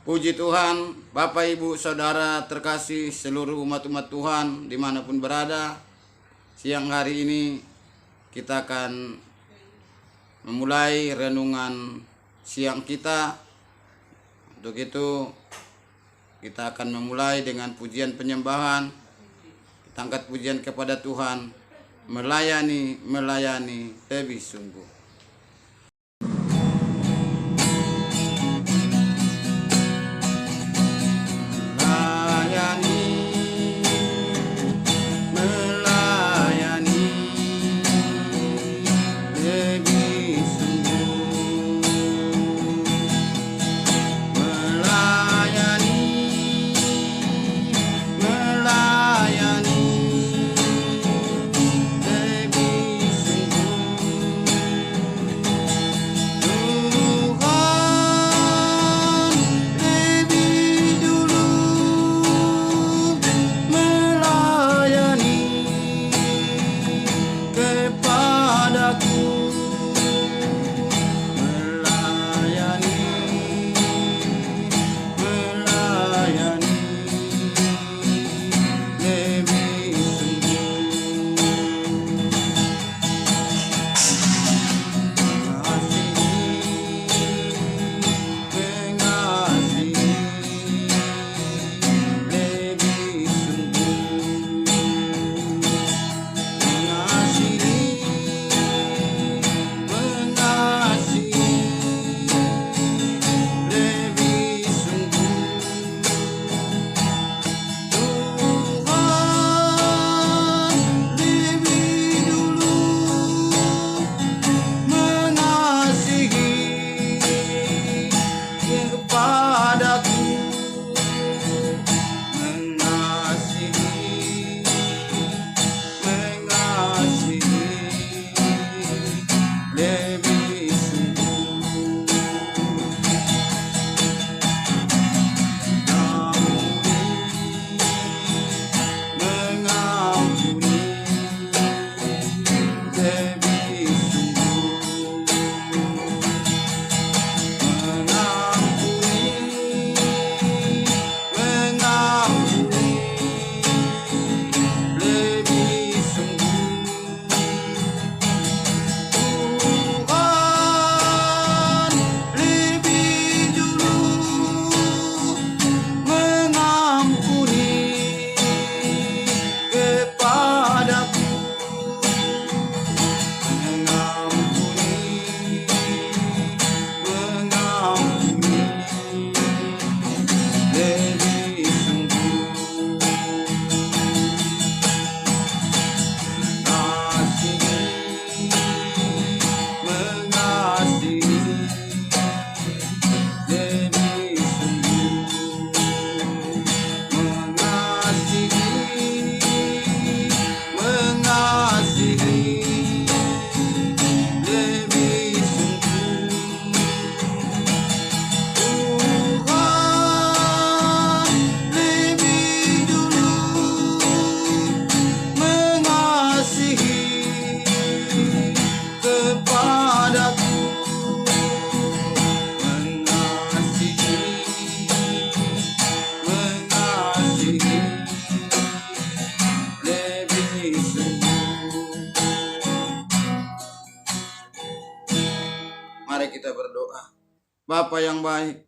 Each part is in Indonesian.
Puji Tuhan, Bapak, Ibu, Saudara terkasih seluruh umat-umat Tuhan dimanapun berada. Siang hari ini kita akan memulai renungan siang kita. Untuk itu kita akan memulai dengan pujian penyembahan. Kita angkat pujian kepada Tuhan, melayani lebih sungguh. Mari kita berdoa. Bapa yang baik,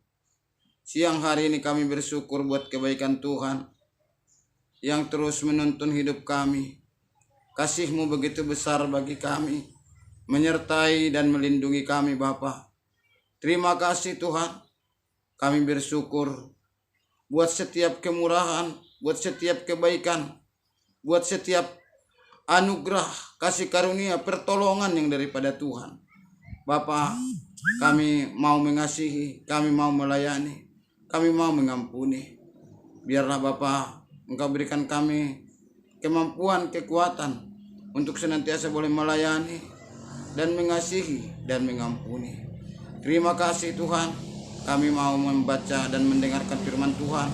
siang hari ini kami bersyukur buat kebaikan Tuhan yang terus menuntun hidup kami. Kasih-Mu begitu besar bagi kami, menyertai dan melindungi kami Bapa. Terima kasih Tuhan. Kami bersyukur buat setiap kemurahan, buat setiap kebaikan, buat setiap anugerah, kasih karunia, pertolongan yang daripada Tuhan. Bapa, kami mau mengasihi, kami mau melayani, kami mau mengampuni. Biarlah Bapa, Engkau berikan kami kemampuan, kekuatan untuk senantiasa boleh melayani dan mengasihi dan mengampuni. Terima kasih Tuhan, kami mau membaca dan mendengarkan firman Tuhan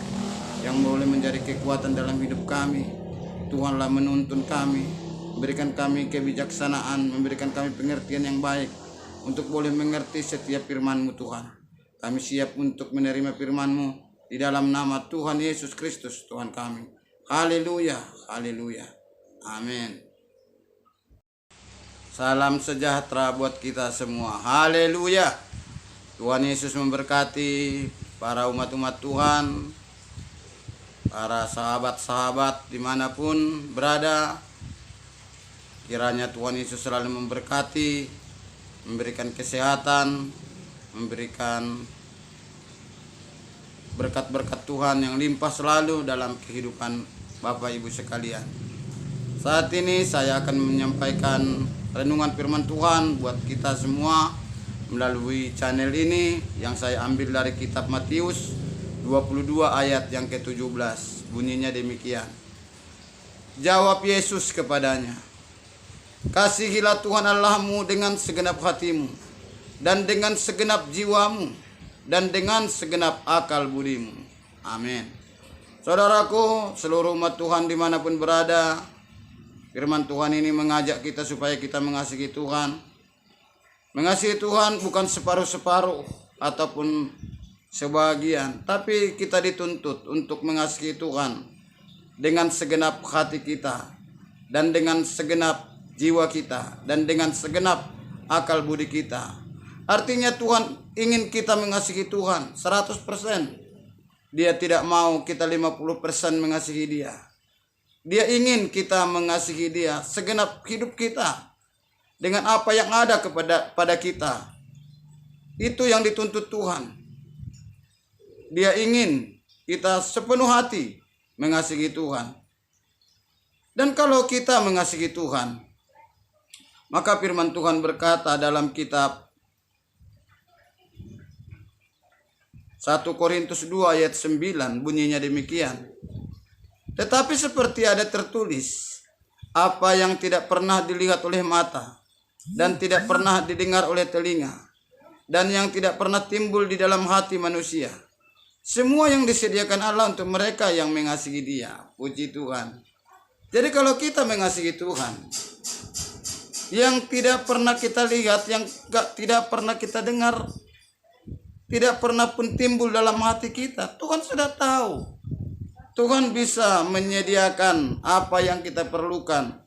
yang boleh menjadi kekuatan dalam hidup kami. Tuhanlah menuntun kami, berikan kami kebijaksanaan, memberikan kami pengertian yang baik untuk boleh mengerti setiap firman-Mu Tuhan. Kami siap untuk menerima firman-Mu di dalam nama Tuhan Yesus Kristus, Tuhan kami. Haleluya, haleluya. Amin. Salam sejahtera buat kita semua. Haleluya. Tuhan Yesus memberkati para umat-umat Tuhan, para sahabat-sahabat dimanapun berada. Kiranya Tuhan Yesus selalu memberkati, memberikan kesehatan, memberikan berkat-berkat Tuhan yang limpah selalu dalam kehidupan Bapak Ibu sekalian. Saat ini saya akan menyampaikan renungan firman Tuhan buat kita semua melalui channel ini yang saya ambil dari kitab Matius 22 ayat yang ke-17. Bunyinya demikian. Jawab Yesus kepadanya, kasihilah Tuhan Allahmu dengan segenap hatimu, dan dengan segenap jiwamu, dan dengan segenap akal budimu. Amin. Saudaraku, seluruh umat Tuhan dimanapun berada, firman Tuhan ini mengajak kita supaya kita mengasihi Tuhan. Mengasihi Tuhan bukan separuh-separuh ataupun sebagian, tapi kita dituntut untuk mengasihi Tuhan dengan segenap hati kita, dan dengan segenap jiwa kita, dan dengan segenap akal budi kita. Artinya Tuhan ingin kita mengasihi Tuhan 100%. Dia tidak mau kita 50% mengasihi Dia. Dia ingin kita mengasihi Dia segenap hidup kita dengan apa yang ada pada kita. Itu yang dituntut Tuhan. Dia ingin kita sepenuh hati mengasihi Tuhan. Dan kalau kita mengasihi Tuhan, maka firman Tuhan berkata dalam kitab 1 Korintus 2 ayat 9, bunyinya demikian. Tetapi seperti ada tertulis, apa yang tidak pernah dilihat oleh mata, dan tidak pernah didengar oleh telinga, dan yang tidak pernah timbul di dalam hati manusia, semua yang disediakan Allah untuk mereka yang mengasihi Dia. Puji Tuhan. Jadi kalau kita mengasihi Tuhan, yang tidak pernah kita lihat, yang tidak pernah kita dengar, tidak pernah pun timbul dalam hati kita, Tuhan sudah tahu. Tuhan bisa menyediakan apa yang kita perlukan,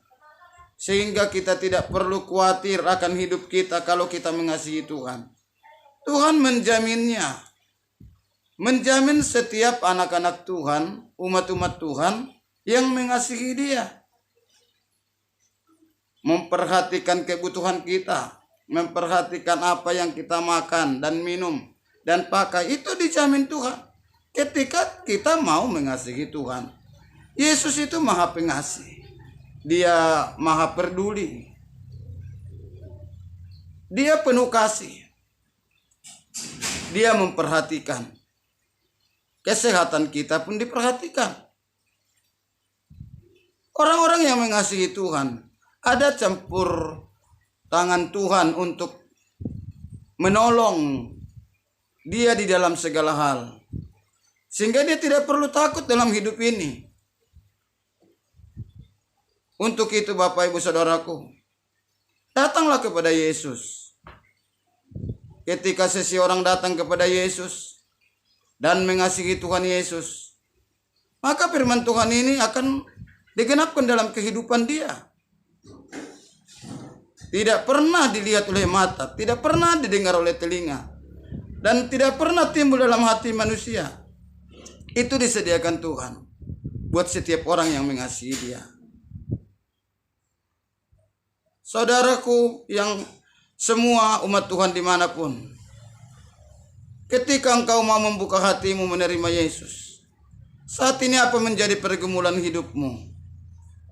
sehingga kita tidak perlu khawatir akan hidup kita kalau kita mengasihi Tuhan. Tuhan menjaminnya. Menjamin setiap anak-anak Tuhan, umat-umat Tuhan yang mengasihi Dia. Memperhatikan kebutuhan kita, memperhatikan apa yang kita makan dan minum dan pakai, itu dijamin Tuhan ketika kita mau mengasihi Tuhan. Yesus itu Maha Pengasih. Dia Maha Peduli. Dia penuh kasih. Dia memperhatikan. Kesehatan kita pun diperhatikan. Orang-orang yang mengasihi Tuhan, ada campur tangan Tuhan untuk menolong dia di dalam segala hal, sehingga dia tidak perlu takut dalam hidup ini. Untuk itu Bapak Ibu Saudaraku, datanglah kepada Yesus. Ketika seseorang datang kepada Yesus dan mengasihi Tuhan Yesus, maka firman Tuhan ini akan digenapkan dalam kehidupan dia. Tidak pernah dilihat oleh mata, tidak pernah didengar oleh telinga, dan tidak pernah timbul dalam hati manusia. Itu disediakan Tuhan buat setiap orang yang mengasihi Dia. Saudaraku yang semua umat Tuhan dimanapun, ketika engkau mau membuka hatimu menerima Yesus, saat ini apa menjadi pergumulan hidupmu?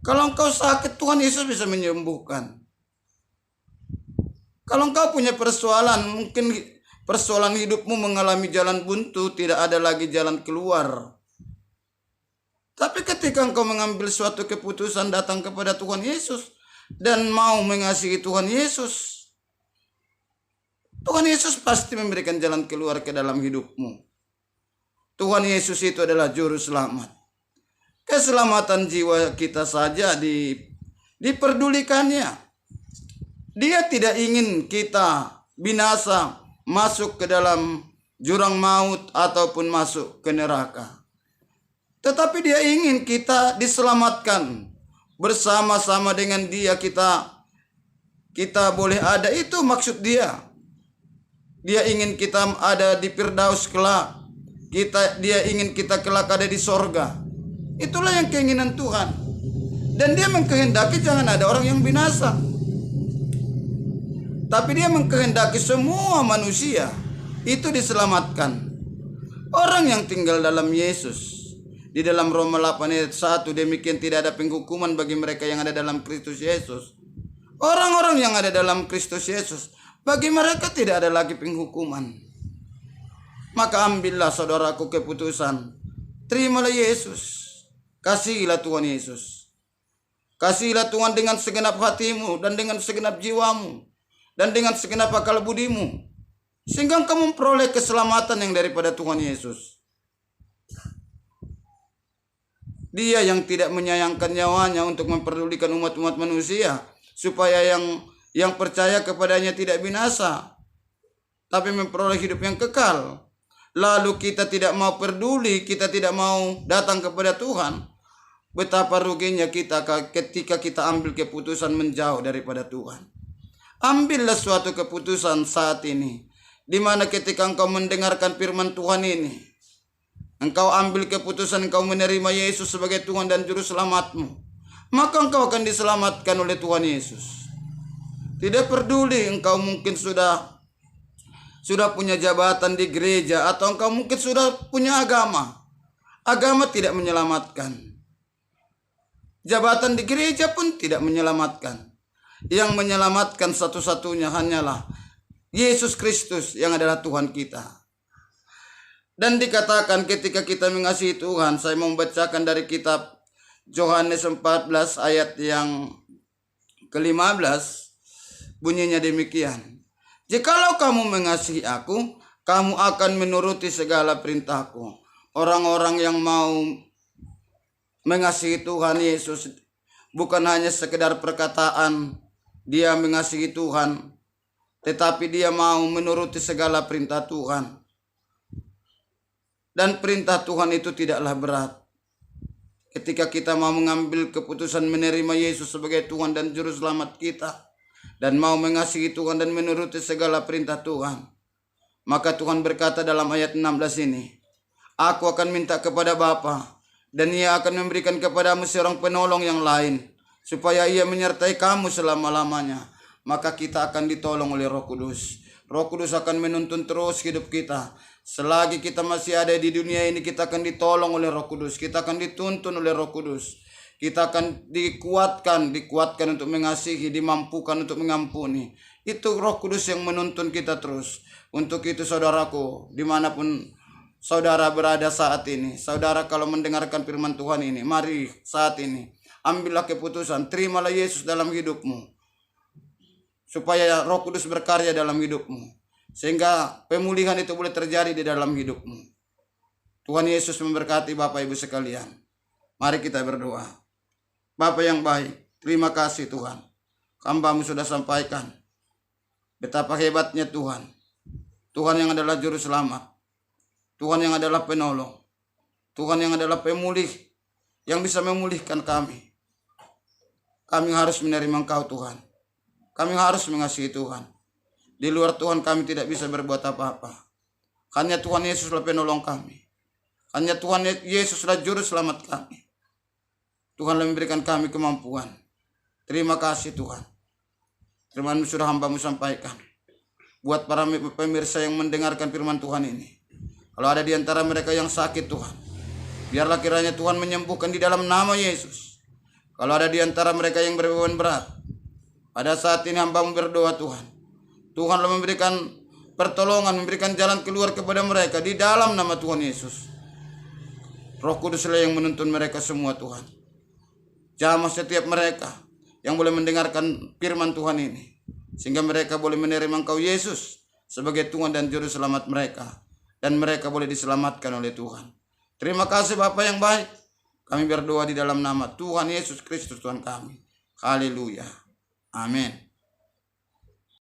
Kalau engkau sakit, Tuhan Yesus bisa menyembuhkan. Kalau engkau punya persoalan, mungkin persoalan hidupmu mengalami jalan buntu, tidak ada lagi jalan keluar. Tapi ketika engkau mengambil suatu keputusan datang kepada Tuhan Yesus dan mau mengasihi Tuhan Yesus, Tuhan Yesus pasti memberikan jalan keluar ke dalam hidupmu. Tuhan Yesus itu adalah juru selamat. Keselamatan jiwa kita saja diperdulikannya. Dia tidak ingin kita binasa, masuk ke dalam jurang maut ataupun masuk ke neraka. Tetapi dia ingin kita diselamatkan. Bersama-sama dengan dia kita boleh ada. Itu maksud dia. Dia ingin kita ada di Firdaus kelak. Dia ingin kita kelak ada di sorga. Itulah yang keinginan Tuhan. Dan dia mengkehendaki jangan ada orang yang binasa. Tapi dia mengkehendaki semua manusia itu diselamatkan. Orang yang tinggal dalam Yesus. Di dalam Roma 8 ayat 1, demikian tidak ada penghukuman bagi mereka yang ada dalam Kristus Yesus. Orang-orang yang ada dalam Kristus Yesus, bagi mereka tidak ada lagi penghukuman. Maka ambillah saudaraku keputusan. Terimalah Yesus. Kasihilah Tuhan Yesus. Kasihilah Tuhan dengan segenap hatimu dan dengan segenap jiwamu dan dengan segenap akal budimu, sehingga engkau memperoleh keselamatan yang daripada Tuhan Yesus. Dia yang tidak menyayangkan nyawanya untuk memperdulikan umat-umat manusia, supaya yang percaya kepadanya tidak binasa, tapi memperoleh hidup yang kekal. Lalu kita tidak mau peduli, kita tidak mau datang kepada Tuhan. Betapa ruginya kita ketika kita ambil keputusan menjauh daripada Tuhan. Ambillah suatu keputusan saat ini, di mana ketika engkau mendengarkan firman Tuhan ini, engkau ambil keputusan engkau menerima Yesus sebagai Tuhan dan Juru Selamatmu, maka engkau akan diselamatkan oleh Tuhan Yesus. Tidak peduli engkau mungkin sudah punya jabatan di gereja, atau engkau mungkin sudah punya agama. Agama tidak menyelamatkan. Jabatan di gereja pun tidak menyelamatkan. Yang menyelamatkan satu-satunya hanyalah Yesus Kristus yang adalah Tuhan kita. Dan dikatakan ketika kita mengasihi Tuhan, saya mau membacakan dari kitab Yohanes 14 ayat yang ke-15, bunyinya demikian. Jikalau kamu mengasihi aku, kamu akan menuruti segala perintahku. Orang-orang yang mau mengasihi Tuhan Yesus bukan hanya sekedar perkataan dia mengasihi Tuhan, tetapi dia mau menuruti segala perintah Tuhan. Dan perintah Tuhan itu tidaklah berat. Ketika kita mau mengambil keputusan menerima Yesus sebagai Tuhan dan Juru Selamat kita, dan mau mengasihi Tuhan dan menuruti segala perintah Tuhan, maka Tuhan berkata dalam ayat 16 ini, Aku akan minta kepada Bapa, dan Ia akan memberikan kepadamu seorang penolong yang lain, supaya Ia menyertai kamu selama-lamanya. Maka kita akan ditolong oleh Roh Kudus. Roh Kudus akan menuntun terus hidup kita. Selagi kita masih ada di dunia ini, kita akan ditolong oleh Roh Kudus. Kita akan dituntun oleh Roh Kudus. Kita akan dikuatkan untuk mengasihi, dimampukan untuk mengampuni. Itu Roh Kudus yang menuntun kita terus. Untuk itu saudaraku, dimanapun saudara berada saat ini, saudara kalau mendengarkan firman Tuhan ini, mari saat ini ambillah keputusan, terimalah Yesus dalam hidupmu, supaya Roh Kudus berkarya dalam hidupmu, sehingga pemulihan itu boleh terjadi di dalam hidupmu. Tuhan Yesus memberkati Bapak Ibu sekalian. Mari kita berdoa. Bapa yang baik, terima kasih Tuhan. Hamba-Mu sudah sampaikan betapa hebatnya Tuhan. Tuhan yang adalah Juru Selamat. Tuhan yang adalah penolong. Tuhan yang adalah pemulih, yang bisa memulihkan kami. Kami harus menerima Engkau Tuhan. Kami harus mengasihi Tuhan. Di luar Tuhan kami tidak bisa berbuat apa-apa. Hanya Tuhan Yesuslah penolong kami. Hanya Tuhan Yesuslah Juru Selamat kami. Tuhanlah memberikan kami kemampuan. Terima kasih Tuhan. Firman-Mu sudah hamba-Mu sampaikan. Buat para pemirsa yang mendengarkan firman Tuhan ini, kalau ada di antara mereka yang sakit Tuhan, biarlah kiranya Tuhan menyembuhkan di dalam nama Yesus. Kalau ada di antara mereka yang berbeban berat, pada saat ini hamba-Mu berdoa Tuhan. Tuhanlah memberikan pertolongan, memberikan jalan keluar kepada mereka di dalam nama Tuhan Yesus. Roh Kuduslah yang menuntun mereka semua Tuhan. Jamah setiap mereka yang boleh mendengarkan firman Tuhan ini, sehingga mereka boleh menerima Engkau Yesus sebagai Tuhan dan Juru Selamat mereka, dan mereka boleh diselamatkan oleh Tuhan. Terima kasih Bapa yang baik. Kami berdoa di dalam nama Tuhan Yesus Kristus Tuhan kami. Haleluya. Amin.